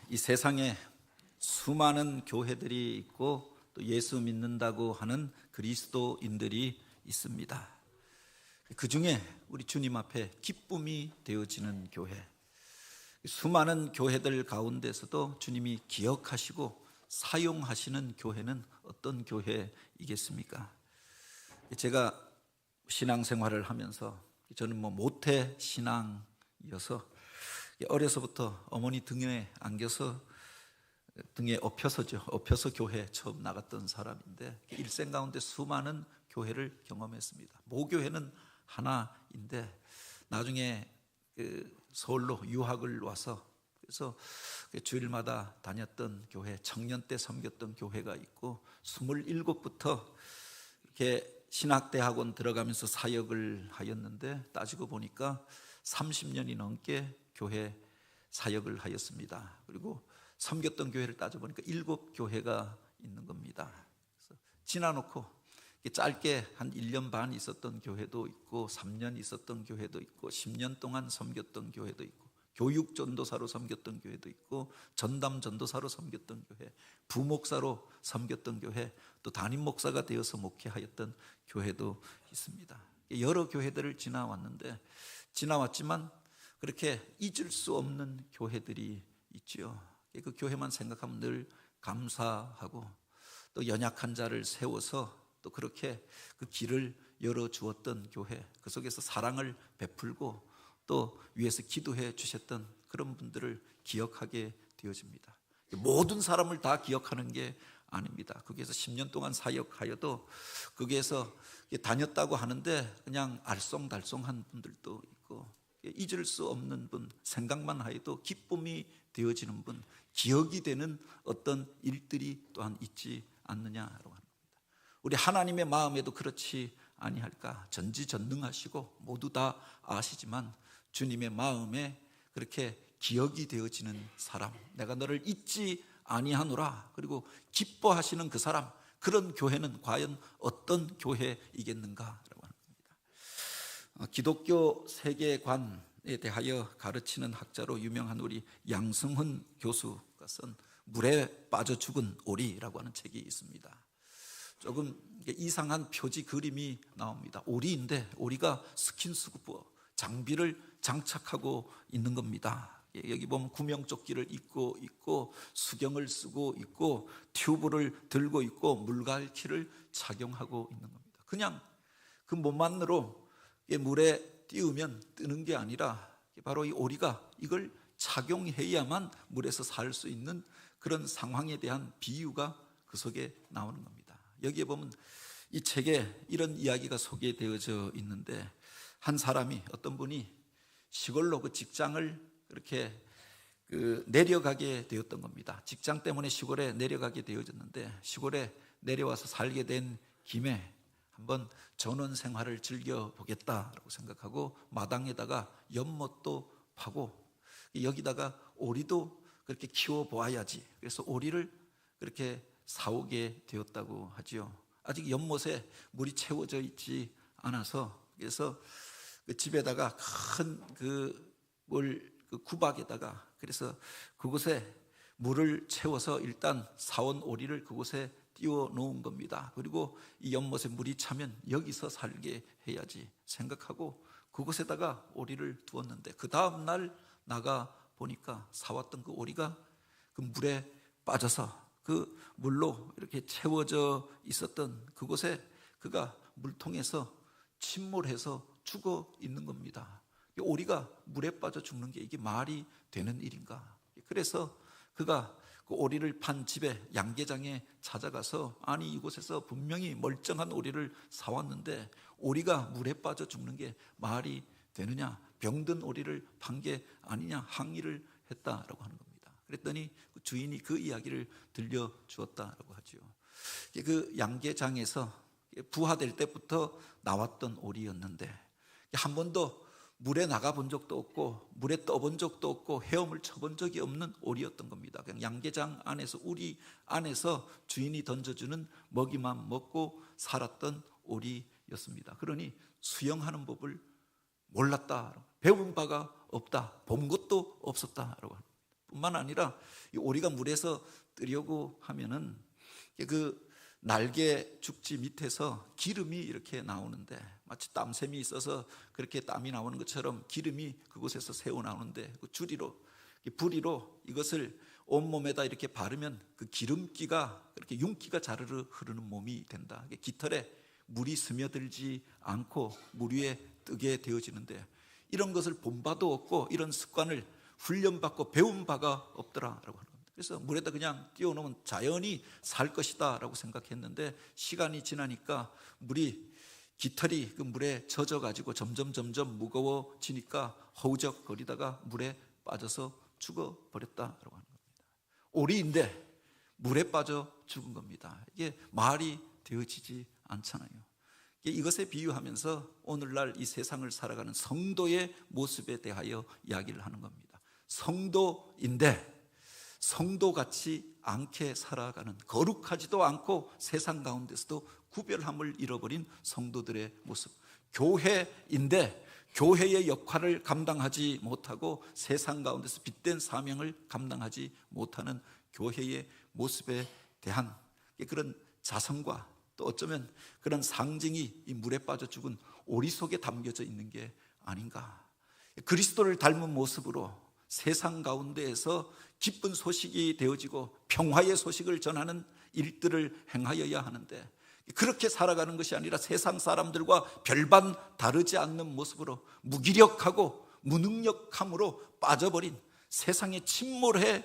이 세상에 수많은 교회들이 있고 또 예수 믿는다고 하는 그리스도인들이 있습니다. 그 중에 우리 주님 앞에 기쁨이 되어지는 교회, 수많은 교회들 가운데서도 주님이 기억하시고 사용하시는 교회는 어떤 교회이겠습니까? 제가 신앙생활을 하면서 저는 모태 신앙이어서 어려서부터 어머니 등에 안겨서 등에 엎혀서 교회 처음 나갔던 사람인데 일생 가운데 수많은 교회를 경험했습니다. 모교회는 하나인데 나중에 서울로 유학을 와서 그래서 주일마다 다녔던 교회, 청년 때 섬겼던 교회가 있고 27부터 이렇게 신학대학원 들어가면서 사역을 하였는데 따지고 보니까 30년이 넘게 교회 사역을 하였습니다. 그리고 섬겼던 교회를 따져보니까 7교회가 있는 겁니다. 그래서 지나놓고 짧게 한 1년 반 있었던 교회도 있고 3년 있었던 교회도 있고 10년 동안 섬겼던 교회도 있고 교육 전도사로 섬겼던 교회도 있고 전담 전도사로 섬겼던 교회, 부목사로 섬겼던 교회, 또 담임 목사가 되어서 목회하였던 교회도 있습니다. 여러 교회들을 지나왔지만 그렇게 잊을 수 없는 교회들이 있죠. 그 교회만 생각하면 늘 감사하고 또 연약한 자를 세워서 또 그렇게 그 길을 열어주었던 교회, 그 속에서 사랑을 베풀고 또 위에서 기도해 주셨던 그런 분들을 기억하게 되어집니다. 모든 사람을 다 기억하는 게 아닙니다. 거기에서 10년 동안 사역하여도 거기에서 다녔다고 하는데 그냥 알쏭달쏭한 분들도 있고 잊을 수 없는 분, 생각만 하여도 기쁨이 되어지는 분, 기억이 되는 어떤 일들이 또한 있지 않느냐라고 합니다. 우리 하나님의 마음에도 그렇지 아니할까? 전지전능하시고 모두 다 아시지만 주님의 마음에 그렇게 기억이 되어지는 사람, 내가 너를 잊지 아니하노라, 그리고 기뻐하시는 그 사람, 그런 교회는 과연 어떤 교회이겠는가라고 하는 겁니다. 기독교 세계관에 대하여 가르치는 학자로 유명한 우리 양승훈 교수가 쓴 물에 빠져 죽은 오리라고 하는 책이 있습니다. 조금 이상한 표지 그림이 나옵니다. 오리인데 오리가 스킨스쿠버 장비를 장착하고 있는 겁니다. 여기 보면 구명조끼를 입고 있고 수경을 쓰고 있고 튜브를 들고 있고 물갈퀴를 착용하고 있는 겁니다. 그냥 그 몸만으로 물에 띄우면 뜨는 게 아니라 바로 이 오리가 이걸 착용해야만 물에서 살 수 있는 그런 상황에 대한 비유가 그 속에 나오는 겁니다. 여기에 보면 이 책에 이런 이야기가 소개되어져 있는데 한 사람이, 어떤 분이 시골로 그 직장을 그렇게 내려가게 되었던 겁니다. 직장 때문에 시골에 내려가게 되어졌는데 시골에 내려와서 살게 된 김에 한번 전원 생활을 즐겨보겠다라고 생각하고 마당에다가 연못도 파고 여기다가 오리도 그렇게 키워보아야지, 그래서 오리를 그렇게 사오게 되었다고 하지요. 아직 연못에 물이 채워져 있지 않아서 그래서 그 집에다가 큰 구박에다가 그래서 그곳에 물을 채워서 일단 사온 오리를 그곳에 띄워 놓은 겁니다. 그리고 이 연못에 물이 차면 여기서 살게 해야지 생각하고 그곳에다가 오리를 두었는데 그 다음 날 나가 보니까 사왔던 그 오리가 그 물에 빠져서 그 물로 이렇게 채워져 있었던 그곳에 그가 물통에서 침몰해서 죽어 있는 겁니다. 오리가 물에 빠져 죽는 게 이게 말이 되는 일인가? 그래서 그가 그 오리를 판 집에 양계장에 찾아가서 아니 이곳에서 분명히 멀쩡한 오리를 사왔는데 오리가 물에 빠져 죽는 게 말이 되느냐? 병든 오리를 판 게 아니냐? 항의를 했다라고 하는 겁니다. 그랬더니 그 주인이 그 이야기를 들려주었다라고 하죠. 그 양계장에서 부화될 때부터 나왔던 오리였는데 한 번도 물에 나가본 적도 없고 물에 떠본 적도 없고 헤엄을 쳐본 적이 없는 오리였던 겁니다. 그냥 양계장 안에서, 우리 안에서 주인이 던져주는 먹이만 먹고 살았던 오리였습니다. 그러니 수영하는 법을 몰랐다, 배운 바가 없다, 본 것도 없었다라고 합니다. 뿐만 아니라 이 오리가 물에서 뜨려고 하면은 그 날개 죽지 밑에서 기름이 이렇게 나오는데, 마치 땀샘이 있어서 그렇게 땀이 나오는 것처럼 기름이 그곳에서 새어 나오는데, 그 줄이로 부리로 이것을 온몸에다 이렇게 바르면 그 기름기가, 그렇게 윤기가 자르르 흐르는 몸이 된다. 깃털에 물이 스며들지 않고 물 위에 뜨게 되어지는데, 이런 것을 본 바도 없고 이런 습관을 훈련받고 배운 바가 없더라라고 하는 겁니다. 그래서 물에다 그냥 띄워놓으면 자연히 살 것이다 라고 생각했는데, 시간이 지나니까 물이, 깃털이 그 물에 젖어가지고 점점 무거워지니까 허우적거리다가 물에 빠져서 죽어버렸다라고 하는 겁니다. 오리인데 물에 빠져 죽은 겁니다. 이게 말이 되어지지 않잖아요. 이것에 비유하면서 오늘날 이 세상을 살아가는 성도의 모습에 대하여 이야기를 하는 겁니다. 성도인데 성도같이 않게 살아가는, 거룩하지도 않고 세상 가운데서도 구별함을 잃어버린 성도들의 모습. 교회인데 교회의 역할을 감당하지 못하고 세상 가운데서 빗댄 사명을 감당하지 못하는 교회의 모습에 대한 그런 자성과, 또 어쩌면 그런 상징이 이 물에 빠져 죽은 오리 속에 담겨져 있는 게 아닌가. 그리스도를 닮은 모습으로 세상 가운데에서 기쁜 소식이 되어지고 평화의 소식을 전하는 일들을 행하여야 하는데, 그렇게 살아가는 것이 아니라 세상 사람들과 별반 다르지 않는 모습으로 무기력하고 무능력함으로 빠져버린, 세상에 침몰해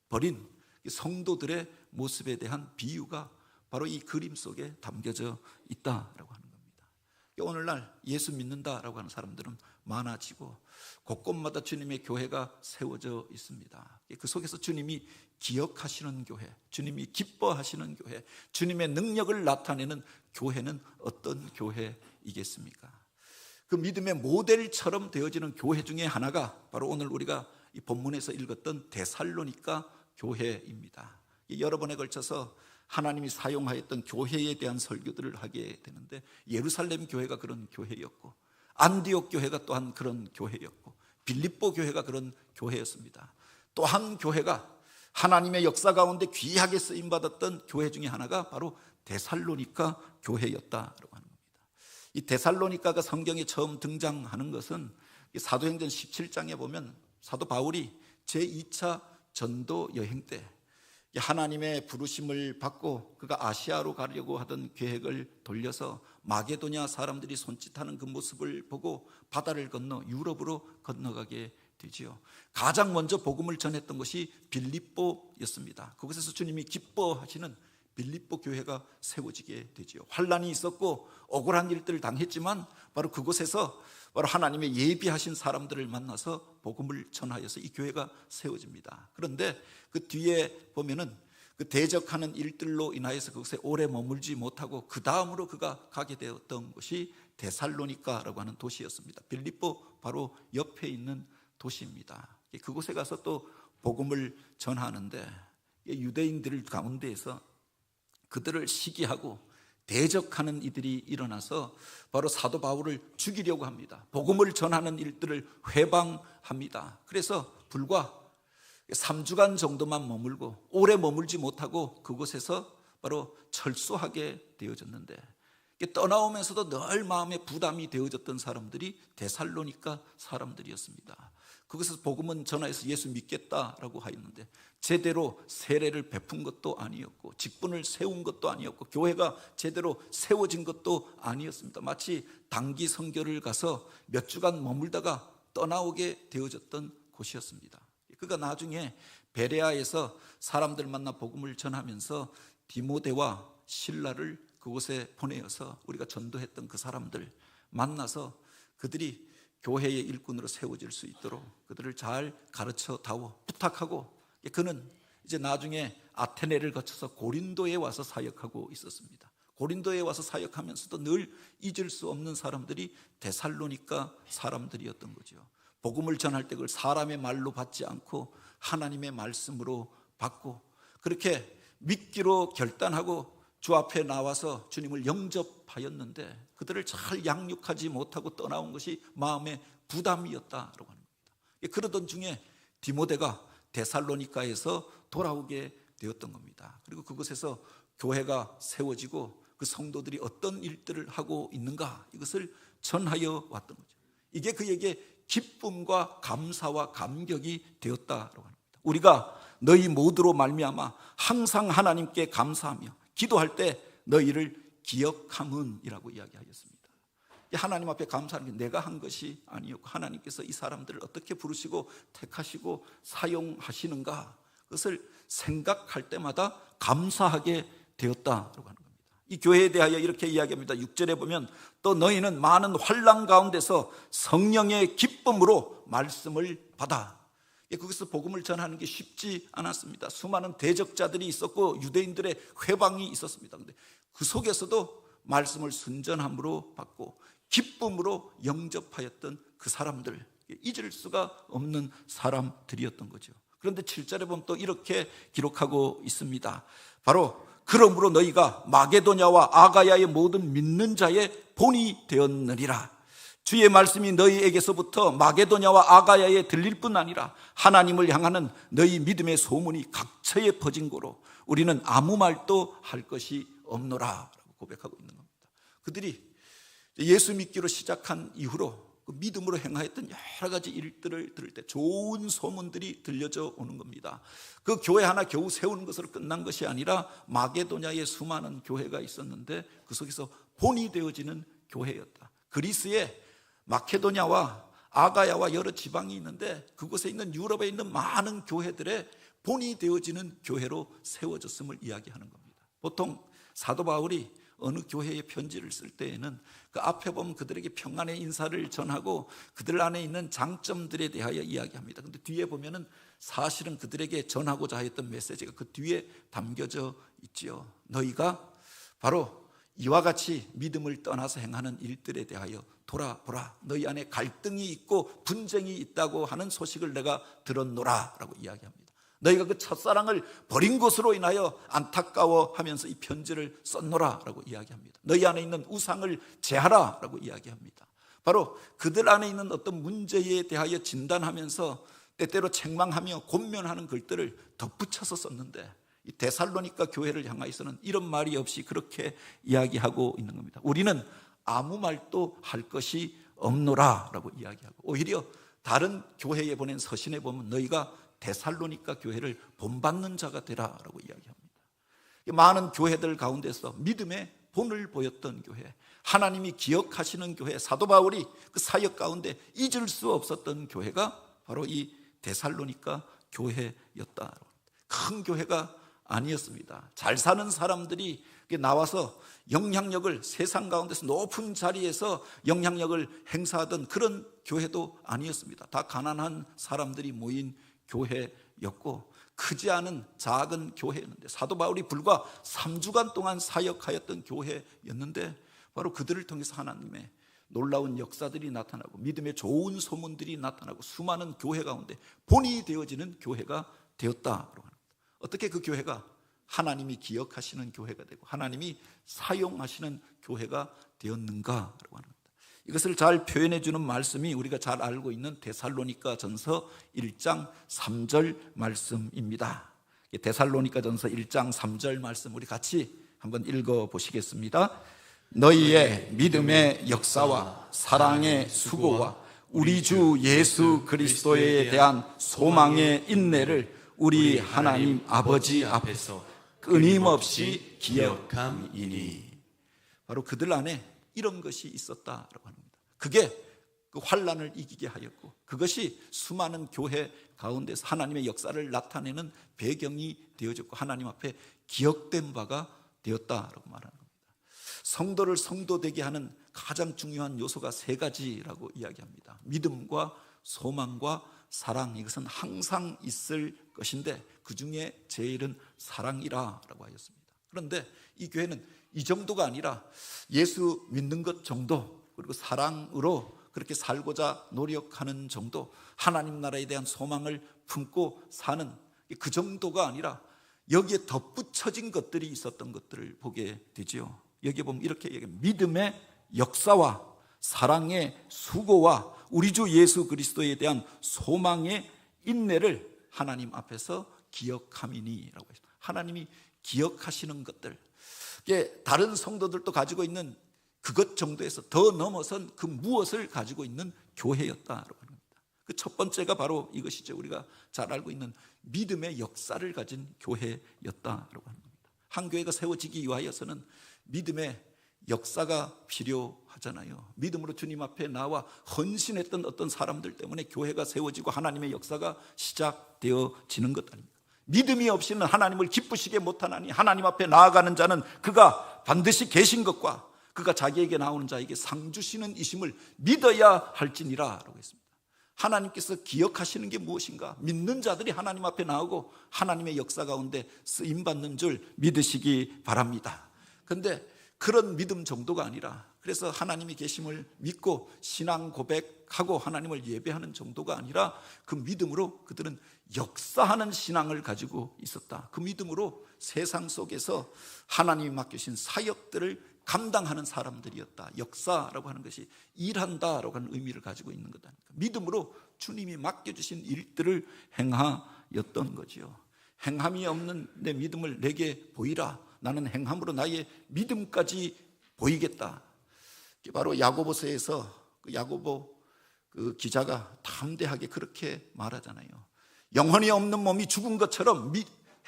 버린 성도들의 모습에 대한 비유가 바로 이 그림 속에 담겨져 있다라고 하는 겁니다. 오늘날 예수 믿는다라고 하는 사람들은 많아지고 곳곳마다 주님의 교회가 세워져 있습니다. 그 속에서 주님이 기억하시는 교회, 주님이 기뻐하시는 교회, 주님의 능력을 나타내는 교회는 어떤 교회이겠습니까? 그 믿음의 모델처럼 되어지는 교회 중에 하나가 바로 오늘 우리가 이 본문에서 읽었던 데살로니가 교회입니다. 여러 번에 걸쳐서 하나님이 사용하였던 교회에 대한 설교들을 하게 되는데, 예루살렘 교회가 그런 교회였고, 안디옥 교회가 또한 그런 교회였고, 빌립보 교회가 그런 교회였습니다. 또 한 교회가 하나님의 역사 가운데 귀하게 쓰임받았던 교회 중에 하나가 바로 데살로니가 교회였다라고 하는 겁니다. 이 데살로니가가 성경에 처음 등장하는 것은 사도행전 17장에 보면 사도 바울이 제2차 전도 여행 때 하나님의 부르심을 받고 그가 아시아로 가려고 하던 계획을 돌려서 마게도냐 사람들이 손짓하는 그 모습을 보고 바다를 건너 유럽으로 건너가게 되지요. 가장 먼저 복음을 전했던 것이 빌립보였습니다. 그곳에서 주님이 기뻐하시는 빌립보 교회가 세워지게 되지요. 환란이 있었고 억울한 일들을 당했지만 바로 그곳에서 바로 하나님의 예비하신 사람들을 만나서 복음을 전하여서 이 교회가 세워집니다. 그런데 그 뒤에 보면은 그 대적하는 일들로 인하여서 그곳에 오래 머물지 못하고 그 다음으로 그가 가게 되었던 곳이 데살로니가라고 하는 도시였습니다. 빌립보 바로 옆에 있는 도시입니다. 그곳에 가서 또 복음을 전하는데 유대인들 가운데에서 그들을 시기하고 대적하는 이들이 일어나서 바로 사도 바울을 죽이려고 합니다. 복음을 전하는 일들을 회방합니다. 그래서 불과 3주간 정도만 머물고 오래 머물지 못하고 그곳에서 바로 철수하게 되어졌는데, 떠나오면서도 늘 마음에 부담이 되어졌던 사람들이 데살로니가 사람들이었습니다. 그것에서 복음은 전하여서 예수 믿겠다라고 하였는데 제대로 세례를 베푼 것도 아니었고 직분을 세운 것도 아니었고 교회가 제대로 세워진 것도 아니었습니다. 마치 단기 선교를 가서 몇 주간 머물다가 떠나오게 되어졌던 곳이었습니다. 그가 나중에 베레아에서 사람들 만나 복음을 전하면서 디모데와 실라를 그곳에 보내어서 우리가 전도했던 그 사람들 만나서 그들이 교회의 일꾼으로 세워질 수 있도록 그들을 잘 가르쳐 다오 부탁하고, 그는 이제 나중에 아테네를 거쳐서 고린도에 와서 사역하고 있었습니다. 고린도에 와서 사역하면서도 늘 잊을 수 없는 사람들이 데살로니가 사람들이었던 거죠. 복음을 전할 때 그걸 사람의 말로 받지 않고 하나님의 말씀으로 받고, 그렇게 믿기로 결단하고 주 앞에 나와서 주님을 영접하였는데 그들을 잘 양육하지 못하고 떠나온 것이 마음의 부담이었다라고 하는 겁니다. 그러던 중에 디모데가 데살로니가에서 돌아오게 되었던 겁니다. 그리고 그곳에서 교회가 세워지고 그 성도들이 어떤 일들을 하고 있는가, 이것을 전하여 왔던 거죠. 이게 그에게 기쁨과 감사와 감격이 되었다라고 합니다. 우리가 너희 모두로 말미암아 항상 하나님께 감사하며 기도할 때 너희를 기억함은이라고 이야기하였습니다. 하나님 앞에 감사하는 게 내가 한 것이 아니었고 하나님께서 이 사람들을 어떻게 부르시고 택하시고 사용하시는가, 그것을 생각할 때마다 감사하게 되었다라고 하는 겁니다. 이 교회에 대하여 이렇게 이야기합니다. 6절에 보면 또 너희는 많은 환난 가운데서 성령의 기쁨으로 말씀을 받아. 거기서 복음을 전하는 게 쉽지 않았습니다. 수많은 대적자들이 있었고 유대인들의 회방이 있었습니다. 그런데 그 속에서도 말씀을 순전함으로 받고 기쁨으로 영접하였던 그 사람들, 잊을 수가 없는 사람들이었던 거죠. 그런데 7절에 보면 또 이렇게 기록하고 있습니다. 바로 그러므로 너희가 마게도냐와 아가야의 모든 믿는 자의 본이 되었느니라. 주의 말씀이 너희에게서부터 마게도냐와 아가야에 들릴 뿐 아니라 하나님을 향하는 너희 믿음의 소문이 각처에 퍼진 거로 우리는 아무 말도 할 것이 없노라 라고 고백하고 있는 겁니다. 그들이 예수 믿기로 시작한 이후로 그 믿음으로 행하였던 여러 가지 일들을 들을 때 좋은 소문들이 들려져 오는 겁니다. 그 교회 하나 겨우 세우는 것으로 끝난 것이 아니라 마게도냐에 수많은 교회가 있었는데 그 속에서 본이 되어지는 교회였다. 그리스에 마케도냐와 아가야와 여러 지방이 있는데 그곳에 있는 유럽에 있는 많은 교회들의 본이 되어지는 교회로 세워졌음을 이야기하는 겁니다. 보통 사도 바울이 어느 교회에 편지를 쓸 때에는 그 앞에 보면 그들에게 평안의 인사를 전하고 그들 안에 있는 장점들에 대하여 이야기합니다. 그런데 뒤에 보면은 사실은 그들에게 전하고자 했던 메시지가 그 뒤에 담겨져 있지요. 너희가 바로 이와 같이 믿음을 떠나서 행하는 일들에 대하여 돌아보라. 너희 안에 갈등이 있고 분쟁이 있다고 하는 소식을 내가 들었노라 라고 이야기합니다. 너희가 그 첫사랑을 버린 것으로 인하여 안타까워하면서 이 편지를 썼노라 라고 이야기합니다. 너희 안에 있는 우상을 제하라 라고 이야기합니다. 바로 그들 안에 있는 어떤 문제에 대하여 진단하면서 때때로 책망하며 권면하는 글들을 덧붙여서 썼는데 이 데살로니가 교회를 향하여서는 이런 말이 없이 그렇게 이야기하고 있는 겁니다. 우리는 아무 말도 할 것이 없노라 라고 이야기하고 오히려 다른 교회에 보낸 서신에 보면 너희가 데살로니가 교회를 본받는 자가 되라 라고 이야기합니다. 많은 교회들 가운데서 믿음의 본을 보였던 교회, 하나님이 기억하시는 교회, 사도 바울이 그 사역 가운데 잊을 수 없었던 교회가 바로 이 데살로니가 교회였다. 큰 교회가 아니었습니다. 잘 사는 사람들이 나와서 영향력을 세상 가운데서 높은 자리에서 영향력을 행사하던 그런 교회도 아니었습니다. 다 가난한 사람들이 모인 교회였고 크지 않은 작은 교회였는데 사도 바울이 불과 3주간 동안 사역하였던 교회였는데 바로 그들을 통해서 하나님의 놀라운 역사들이 나타나고 믿음의 좋은 소문들이 나타나고 수많은 교회 가운데 본이 되어지는 교회가 되었다고 합니다. 어떻게 그 교회가 하나님이 기억하시는 교회가 되고 하나님이 사용하시는 교회가 되었는가라고 하는 겁니다. 이것을 잘 표현해 주는 말씀이 우리가 잘 알고 있는 데살로니가 전서 1장 3절 말씀입니다. 데살로니가 전서 1장 3절 말씀 우리 같이 한번 읽어 보시겠습니다. 너희의 믿음의 역사와 사랑의 수고와 우리 주 예수 그리스도에 대한 소망의 인내를 우리 하나님 아버지 앞에서 끊임없이 기억함이니. 바로 그들 안에 이런 것이 있었다라고 합니다. 그게 그 환난을 이기게 하였고 그것이 수많은 교회 가운데서 하나님의 역사를 나타내는 배경이 되어졌고 하나님 앞에 기억된 바가 되었다라고 말하는 겁니다. 성도를 성도되게 하는 가장 중요한 요소가 세 가지라고 이야기합니다. 믿음과 소망과 사랑, 이것은 항상 있을 것인데 그 중에 제일은 사랑이라고 하였습니다. 그런데 이 교회는 이 정도가 아니라 예수 믿는 것 정도 그리고 사랑으로 그렇게 살고자 노력하는 정도, 하나님 나라에 대한 소망을 품고 사는 그 정도가 아니라 여기에 덧붙여진 것들이 있었던 것들을 보게 되지요. 여기에 보면 이렇게 얘기합니다. 믿음의 역사와 사랑의 수고와 우리 주 예수 그리스도에 대한 소망의 인내를 하나님 앞에서 기억함이니라고 했습니다. 하나님이 기억하시는 것들, 이게 다른 성도들도 가지고 있는 그것 정도에서 더 넘어선 그 무엇을 가지고 있는 교회였다라고 하는 겁니다. 그 첫 번째가 바로 이것이죠. 우리가 잘 알고 있는 믿음의 역사를 가진 교회였다라고 하는 겁니다. 한 교회가 세워지기 위하여서는 믿음의 역사가 필요하잖아요. 믿음으로 주님 앞에 나와 헌신했던 어떤 사람들 때문에 교회가 세워지고 하나님의 역사가 시작되어지는 것 아닙니까? 믿음이 없이는 하나님을 기쁘시게 못하나니 하나님 앞에 나아가는 자는 그가 반드시 계신 것과 그가 자기에게 나오는 자에게 상 주시는 이심을 믿어야 할지니라 라고 했습니다. 하나님께서 기억하시는 게 무엇인가? 믿는 자들이 하나님 앞에 나오고 하나님의 역사 가운데 쓰임받는 줄 믿으시기 바랍니다. 그런데 그런 믿음 정도가 아니라, 그래서 하나님이 계심을 믿고 신앙 고백하고 하나님을 예배하는 정도가 아니라 그 믿음으로 그들은 역사하는 신앙을 가지고 있었다. 그 믿음으로 세상 속에서 하나님이 맡기신 사역들을 감당하는 사람들이었다. 역사라고 하는 것이 일한다라고 하는 의미를 가지고 있는 것 아닙니까? 믿음으로 주님이 맡겨주신 일들을 행하였던 거지요. 행함이 없는 내 믿음을 내게 보이라. 나는 행함으로 나의 믿음까지 보이겠다. 바로 야고보서에서 그 야고보 그 기자가 담대하게 그렇게 말하잖아요. 영혼이 없는 몸이 죽은 것처럼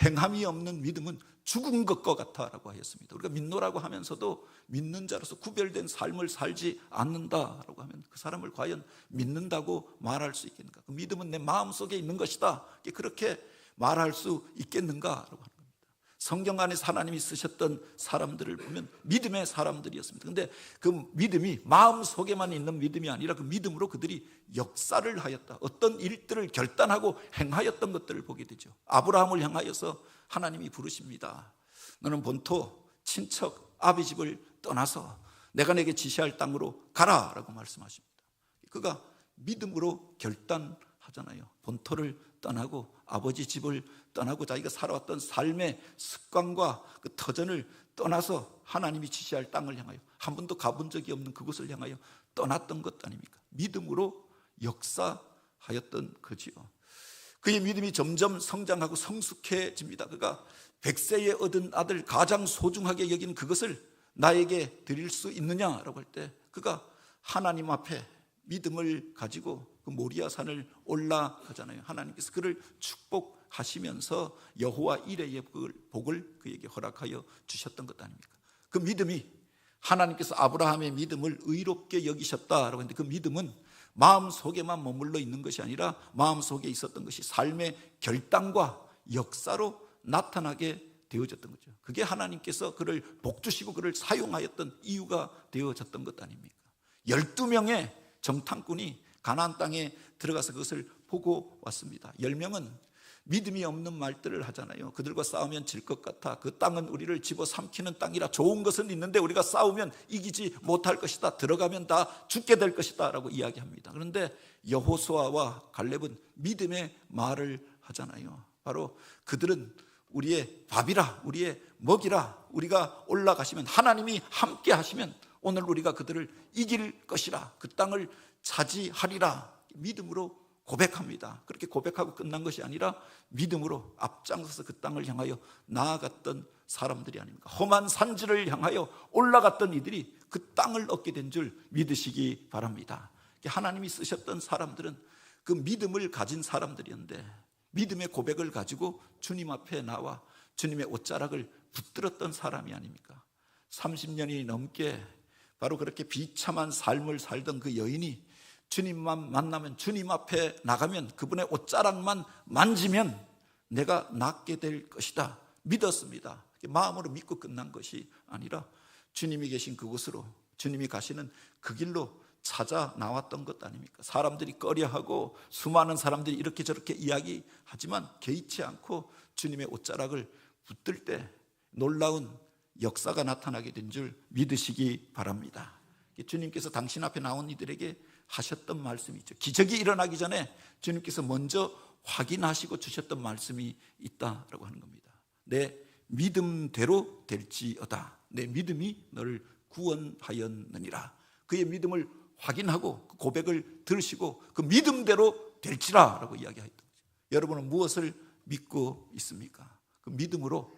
행함이 없는 믿음은 죽은 것과 같다라고 하였습니다. 우리가 믿노라고 하면서도 믿는 자로서 구별된 삶을 살지 않는다라고 하면 그 사람을 과연 믿는다고 말할 수 있겠는가? 그 믿음은 내 마음속에 있는 것이다. 그렇게 말할 수 있겠는가라고 하는 겁니다. 성경 안에서 하나님이 쓰셨던 사람들을 보면 믿음의 사람들이었습니다. 그런데 그 믿음이 마음속에만 있는 믿음이 아니라 그 믿음으로 그들이 역사를 하였다. 어떤 일들을 결단하고 행하였던 것들을 보게 되죠. 아브라함을 향하여서 하나님이 부르십니다. 너는 본토 친척 아비 집을 떠나서 내가 내게 지시할 땅으로 가라 라고 말씀하십니다. 그가 믿음으로 결단하잖아요. 본토를 떠나고 아버지 집을 떠나고 자기가 살아왔던 삶의 습관과 그 터전을 떠나서 하나님이 지시할 땅을 향하여 한 번도 가본 적이 없는 그곳을 향하여 떠났던 것 아닙니까? 믿음으로 역사하였던 거지요. 그의 믿음이 점점 성장하고 성숙해집니다. 그가 100세에 얻은 아들 가장 소중하게 여기는 그것을 나에게 드릴 수 있느냐라고 할 때 그가 하나님 앞에 믿음을 가지고 그 모리아 산을 올라가잖아요. 하나님께서 그를 축복하시면서 여호와 이레의 복을 그에게 허락하여 주셨던 것 아닙니까? 그 믿음이 하나님께서 아브라함의 믿음을 의롭게 여기셨다라고 했는데 그 믿음은 마음속에만 머물러 있는 것이 아니라 마음속에 있었던 것이 삶의 결단과 역사로 나타나게 되어졌던 거죠. 그게 하나님께서 그를 복주시고 그를 사용하였던 이유가 되어졌던 것 아닙니까? 12명의 정탐꾼이 가나안 땅에 들어가서 그것을 보고 왔습니다. 10명은 믿음이 없는 말들을 하잖아요. 그들과 싸우면 질 것 같아. 그 땅은 우리를 집어삼키는 땅이라 좋은 것은 있는데 우리가 싸우면 이기지 못할 것이다. 들어가면 다 죽게 될 것이다 라고 이야기합니다. 그런데 여호수아와 갈렙은 믿음의 말을 하잖아요. 바로 그들은 우리의 밥이라, 우리의 먹이라, 우리가 올라가시면 하나님이 함께 하시면 오늘 우리가 그들을 이길 것이라, 그 땅을 차지하리라 믿음으로 고백합니다. 그렇게 고백하고 끝난 것이 아니라 믿음으로 앞장서서 그 땅을 향하여 나아갔던 사람들이 아닙니까? 험한 산지를 향하여 올라갔던 이들이 그 땅을 얻게 된 줄 믿으시기 바랍니다. 하나님이 쓰셨던 사람들은 그 믿음을 가진 사람들이었는데 믿음의 고백을 가지고 주님 앞에 나와 주님의 옷자락을 붙들었던 사람이 아닙니까? 30년이 넘게 바로 그렇게 비참한 삶을 살던 그 여인이 주님만 만나면, 주님 앞에 나가면, 그분의 옷자락만 만지면 내가 낫게 될 것이다 믿었습니다. 마음으로 믿고 끝난 것이 아니라 주님이 계신 그곳으로, 주님이 가시는 그 길로 찾아 나왔던 것 아닙니까? 사람들이 꺼려하고 수많은 사람들이 이렇게 저렇게 이야기하지만 개의치 않고 주님의 옷자락을 붙들 때 놀라운 역사가 나타나게 된 줄 믿으시기 바랍니다. 주님께서 당신 앞에 나온 이들에게 하셨던 말씀이 있죠. 기적이 일어나기 전에 주님께서 먼저 확인하시고 주셨던 말씀이 있다라고 하는 겁니다. 내 믿음대로 될지어다. 내 믿음이 너를 구원하였느니라. 그의 믿음을 확인하고 그 고백을 들으시고 그 믿음대로 될지라라고 이야기했던 거죠. 여러분은 무엇을 믿고 있습니까? 그 믿음으로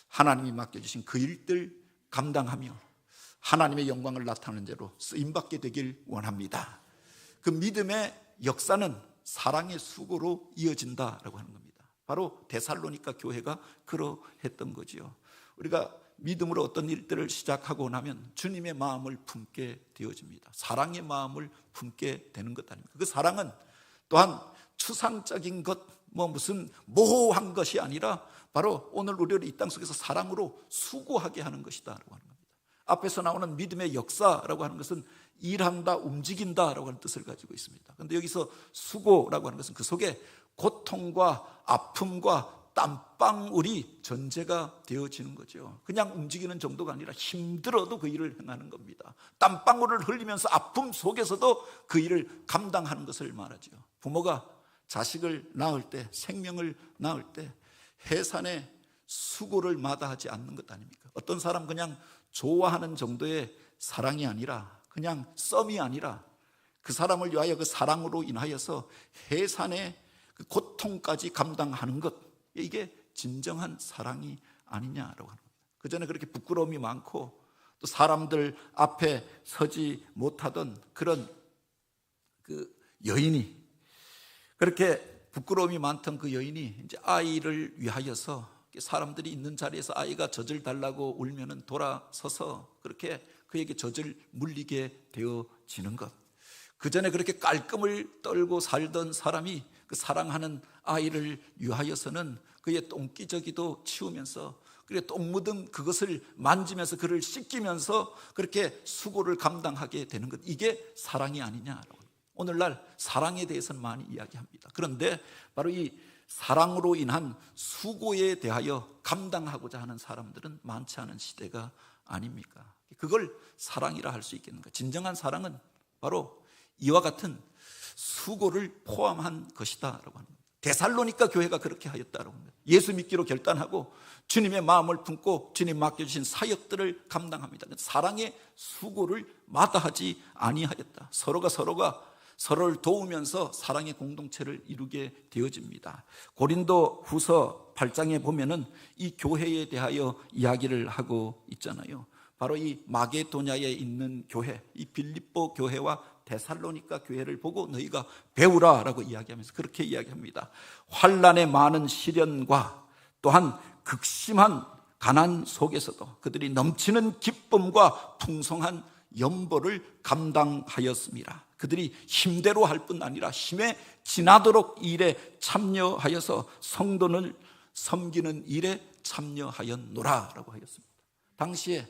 하나님이 맡겨주신 그 일들 감당하며 하나님의 영광을 나타내는 대로 쓰임받게 되길 원합니다. 그 믿음의 역사는 사랑의 수고로 이어진다라고 하는 겁니다. 바로 데살로니가 교회가 그러했던 거지요. 우리가 믿음으로 어떤 일들을 시작하고 나면 주님의 마음을 품게 되어집니다. 사랑의 마음을 품게 되는 것 아닙니까? 그 사랑은 또한 추상적인 것, 무슨 모호한 것이 아니라 바로 오늘 우리를 이 땅 속에서 사랑으로 수고하게 하는 것이다라고 하는 겁니다. 앞에서 나오는 믿음의 역사라고 하는 것은 일한다, 움직인다라고 하는 뜻을 가지고 있습니다. 그런데 여기서 수고라고 하는 것은 그 속에 고통과 아픔과 땀방울이 전제가 되어지는 거죠. 그냥 움직이는 정도가 아니라 힘들어도 그 일을 행하는 겁니다. 땀방울을 흘리면서 아픔 속에서도 그 일을 감당하는 것을 말하죠. 부모가 자식을 낳을 때, 생명을 낳을 때 해산의 수고를 마다하지 않는 것 아닙니까? 어떤 사람 그냥 좋아하는 정도의 사랑이 아니라, 그냥 썸이 아니라 그 사람을 위하여 그 사랑으로 인하여서 해산의 그 고통까지 감당하는 것, 이게 진정한 사랑이 아니냐라고 하는 겁니다. 그 전에 그렇게 부끄러움이 많고 또 사람들 앞에 서지 못하던 그런 그 여인이, 그렇게 부끄러움이 많던 그 여인이 이제 아이를 위하여서 사람들이 있는 자리에서 아이가 젖을 달라고 울면은 돌아서서 그렇게 그에게 젖을 물리게 되어지는 것. 그 전에 그렇게 깔끔을 떨고 살던 사람이 그 사랑하는 아이를 위하여서는 그의 똥기저귀도 치우면서, 그리고 똥 묻은 그것을 만지면서 그를 씻기면서 그렇게 수고를 감당하게 되는 것, 이게 사랑이 아니냐라고. 오늘날 사랑에 대해서는 많이 이야기합니다. 그런데 바로 이 사랑으로 인한 수고에 대하여 감당하고자 하는 사람들은 많지 않은 시대가 아닙니까? 그걸 사랑이라 할 수 있겠는가? 진정한 사랑은 바로 이와 같은 수고를 포함한 것이다라고 하는 겁니다. 데살로니가 교회가 그렇게 하였다라고 합니다. 예수 믿기로 결단하고 주님의 마음을 품고 주님 맡겨주신 사역들을 감당합니다. 사랑의 수고를 마다하지 아니하였다. 서로가 서로를 도우면서 사랑의 공동체를 이루게 되어집니다. 고린도 후서 8장에 보면은 이 교회에 대하여 이야기를 하고 있잖아요. 바로 이 마게도냐에 있는 교회, 이 빌립보 교회와 데살로니가 교회를 보고 너희가 배우라라고 이야기하면서 그렇게 이야기합니다. 환난의 많은 시련과 또한 극심한 가난 속에서도 그들이 넘치는 기쁨과 풍성한 연보를 감당하였습니다. 그들이 힘대로 할 뿐 아니라 힘에 지나도록 일에 참여하여서 성도를 섬기는 일에 참여하였노라라고 하였습니다. 당시에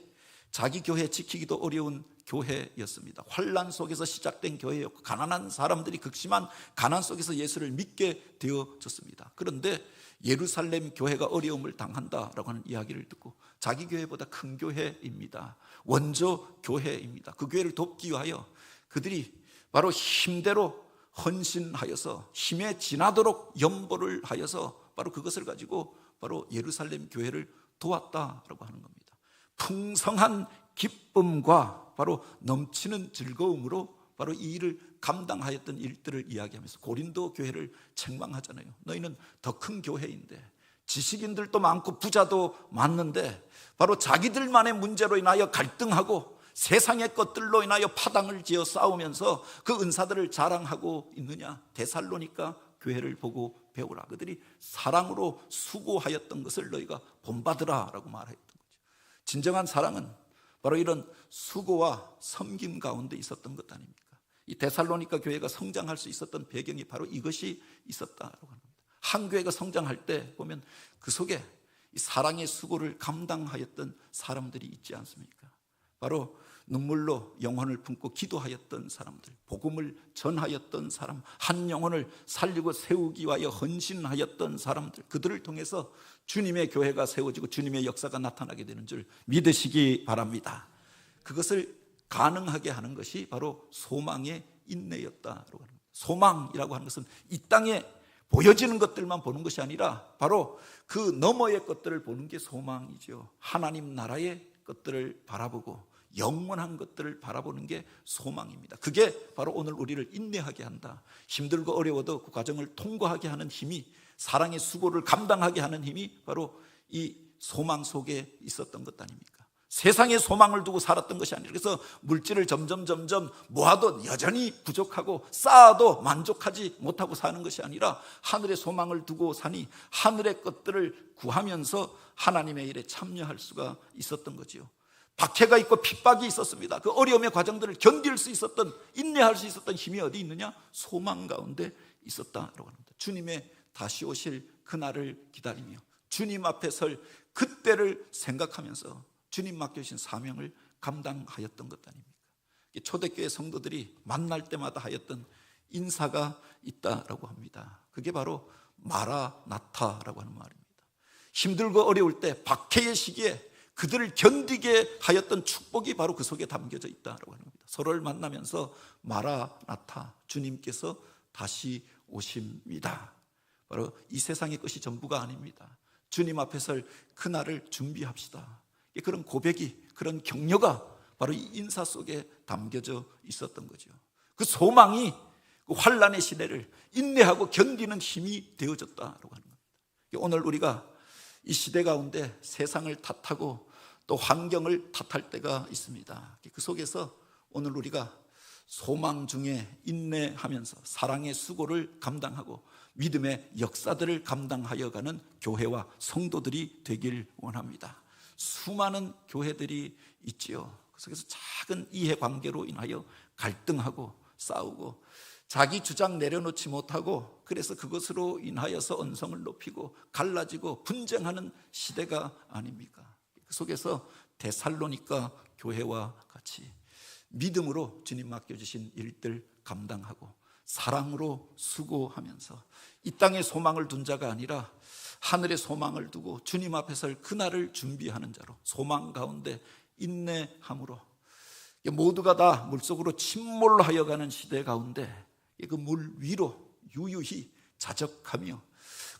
자기 교회 지키기도 어려운 교회였습니다. 환난 속에서 시작된 교회였고 가난한 사람들이 극심한 가난 속에서 예수를 믿게 되어졌습니다. 그런데 예루살렘 교회가 어려움을 당한다라고 하는 이야기를 듣고 자기 교회보다 큰 교회입니다. 원조 교회입니다. 그 교회를 돕기 위하여 그들이 바로 힘대로 헌신하여서 힘에 지나도록 연보를 하여서 바로 그것을 가지고 바로 예루살렘 교회를 도왔다라고 하는 겁니다. 풍성한 기쁨과 바로 넘치는 즐거움으로 바로 이 일을 감당하였던 일들을 이야기하면서 고린도 교회를 책망하잖아요. 너희는 더 큰 교회인데 지식인들도 많고 부자도 많는데 바로 자기들만의 문제로 인하여 갈등하고 세상의 것들로 인하여 파당을 지어 싸우면서 그 은사들을 자랑하고 있느냐? 데살로니가 교회를 보고 배우라. 그들이 사랑으로 수고하였던 것을 너희가 본받으라 라고 말했던 거죠. 진정한 사랑은 바로 이런 수고와 섬김 가운데 있었던 것 아닙니까? 이 데살로니가 교회가 성장할 수 있었던 배경이 바로 이것이 있었다라고 합니다. 한 교회가 성장할 때 보면 그 속에 이 사랑의 수고를 감당하였던 사람들이 있지 않습니까? 바로 눈물로 영혼을 품고 기도하였던 사람들, 복음을 전하였던 사람, 한 영혼을 살리고 세우기 위하여 헌신하였던 사람들, 그들을 통해서 주님의 교회가 세워지고 주님의 역사가 나타나게 되는 줄 믿으시기 바랍니다. 그것을 가능하게 하는 것이 바로 소망의 인내였다라고 합니다. 소망이라고 하는 것은 이 땅에 보여지는 것들만 보는 것이 아니라 바로 그 너머의 것들을 보는 게 소망이죠. 하나님 나라의 것들을 바라보고 영원한 것들을 바라보는 게 소망입니다. 그게 바로 오늘 우리를 인내하게 한다. 힘들고 어려워도 그 과정을 통과하게 하는 힘이, 사랑의 수고를 감당하게 하는 힘이 바로 이 소망 속에 있었던 것 아닙니까? 세상에 소망을 두고 살았던 것이 아니라, 그래서 물질을 점점 모아도 여전히 부족하고 쌓아도 만족하지 못하고 사는 것이 아니라 하늘에 소망을 두고 사니 하늘의 것들을 구하면서 하나님의 일에 참여할 수가 있었던 거지요. 박해가 있고 핍박이 있었습니다. 그 어려움의 과정들을 견딜 수 있었던, 인내할 수 있었던 힘이 어디 있느냐? 소망 가운데 있었다라고 합니다. 주님의 다시 오실 그날을 기다리며 주님 앞에 설 그때를 생각하면서 주님 맡겨주신 사명을 감당하였던 것 아닙니까? 초대교회 성도들이 만날 때마다 하였던 인사가 있다라고 합니다. 그게 바로 마라나타라고 하는 말입니다. 힘들고 어려울 때, 박해의 시기에 그들을 견디게 하였던 축복이 바로 그 속에 담겨져 있다라고 하는 겁니다. 서로를 만나면서 마라나타, 주님께서 다시 오십니다. 바로 이 세상의 것이 전부가 아닙니다. 주님 앞에 설 그날을 준비합시다. 그런 고백이, 그런 격려가 바로 이 인사 속에 담겨져 있었던 거죠. 그 소망이 그 환난의 시대를 인내하고 견디는 힘이 되어졌다라고 하는 겁니다. 오늘 우리가 이 시대 가운데 세상을 탓하고 또 환경을 탓할 때가 있습니다. 그 속에서 오늘 우리가 소망 중에 인내하면서 사랑의 수고를 감당하고 믿음의 역사들을 감당하여 가는 교회와 성도들이 되길 원합니다. 수많은 교회들이 있지요. 그 속에서 작은 이해관계로 인하여 갈등하고 싸우고 자기 주장 내려놓지 못하고, 그래서 그것으로 인하여서 언성을 높이고 갈라지고 분쟁하는 시대가 아닙니까? 그 속에서 데살로니가 교회와 같이 믿음으로 주님 맡겨주신 일들 감당하고 사랑으로 수고하면서 이 땅에 소망을 둔 자가 아니라 하늘의 소망을 두고 주님 앞에 설 그날을 준비하는 자로 소망 가운데 인내함으로 모두가 다 물속으로 침몰하여 가는 시대 가운데 그 물 위로 유유히 자적하며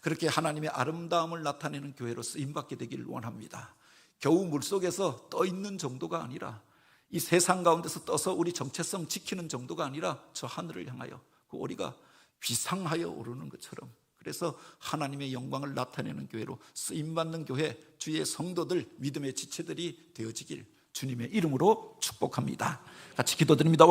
그렇게 하나님의 아름다움을 나타내는 교회로 쓰임받게 되기를 원합니다. 겨우 물속에서 떠 있는 정도가 아니라 이 세상 가운데서 떠서 우리 정체성 지키는 정도가 아니라 저 하늘을 향하여 그 우리가 비상하여 오르는 것처럼, 그래서 하나님의 영광을 나타내는 교회로 쓰임받는 교회, 주의 성도들, 믿음의 지체들이 되어지길 주님의 이름으로 축복합니다. 같이 기도드립니다.